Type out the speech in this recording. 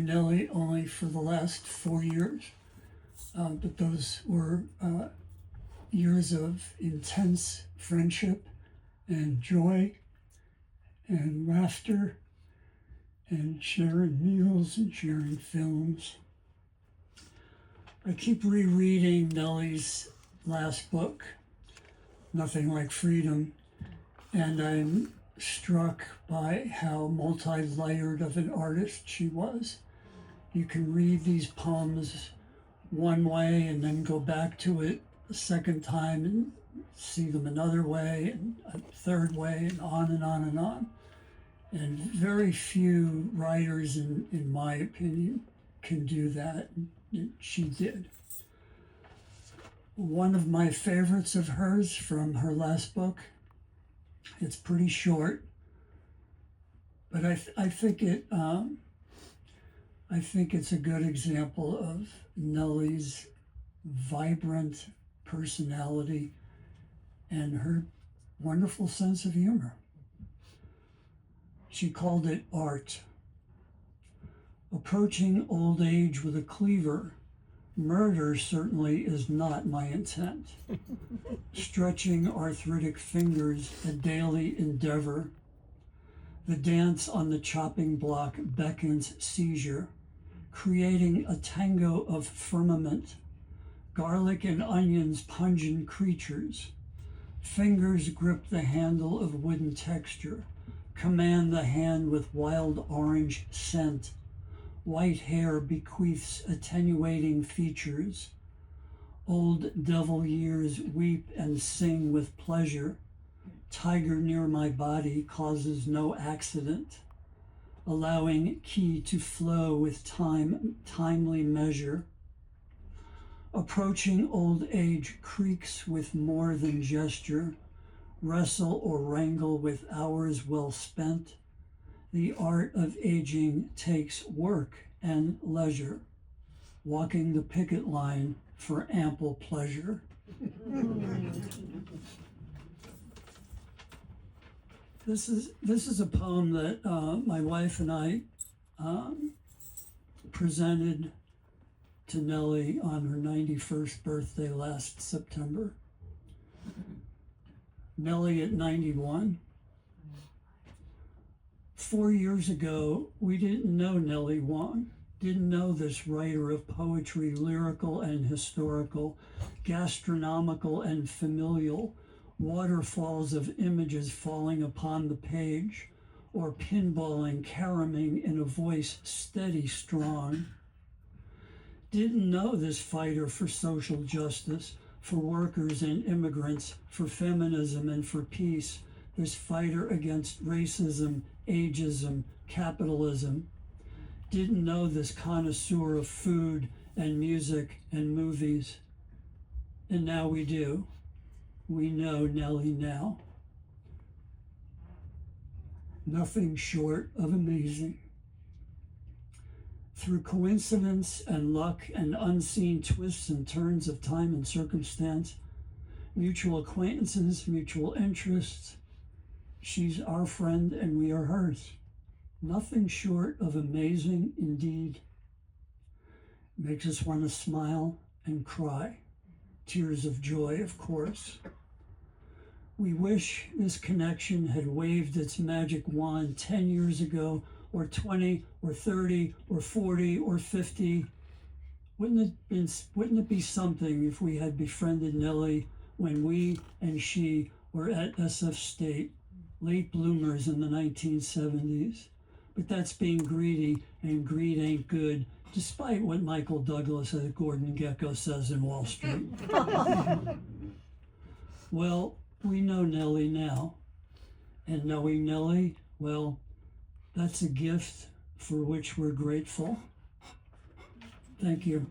Nellie only for the last 4 years, but those were years of intense friendship and joy and laughter and sharing meals and sharing films. I keep rereading Nellie's last book, Nothing Like Freedom, and I'm struck by how multi-layered of an artist she was. You can read these poems one way and then go back to it a second time and see them another way and a third way and on and on and on. And very few writers, in my opinion, can do that. And she did. One of my favorites of hers from her last book, it's pretty short, but I think it's a good example of Nellie's vibrant personality and her wonderful sense of humor. She called it art. Approaching old age with a cleaver, murder certainly is not my intent. Stretching arthritic fingers, a daily endeavor. The dance on the chopping block beckons seizure, creating a tango of firmament. Garlic and onions, pungent creatures. Fingers grip the handle of wooden texture. Command the hand with wild orange scent. White hair bequeaths attenuating features. Old devil years weep and sing with pleasure. Tiger near my body causes no accident, allowing key to flow with timely measure. Approaching old age creaks with more than gesture. Wrestle or wrangle with hours well spent. The art of aging takes work and leisure, walking the picket line for ample pleasure. This is a poem that my wife and I presented to Nellie on her 91st birthday last September. Nellie at 91. 4 years ago, we didn't know Nellie Wong, didn't know this writer of poetry, lyrical and historical, gastronomical and familial, waterfalls of images falling upon the page, or pinballing, caroming in a voice steady, strong. Didn't know this fighter for social justice, for workers and immigrants, for feminism and for peace, this fighter against racism, ageism, capitalism. Didn't know this connoisseur of food and music and movies. And now we do. We know Nellie now. Nothing short of amazing. Through coincidence and luck and unseen twists and turns of time and circumstance, mutual acquaintances, mutual interests, she's our friend and we are hers. Nothing short of amazing indeed. Makes us want to smile and cry. Tears of joy, of course. We wish this connection had waved its magic wand 10 years ago, or 20, or 30, or 40, or 50. Wouldn't it be something if we had befriended Nellie when we and she were at SF State, late bloomers in the 1970s? But that's being greedy, and greed ain't good, despite what Michael Douglas at Gordon Gekko says in Wall Street. Well, we know Nellie now, and knowing Nellie, well, that's a gift for which we're grateful. Thank you.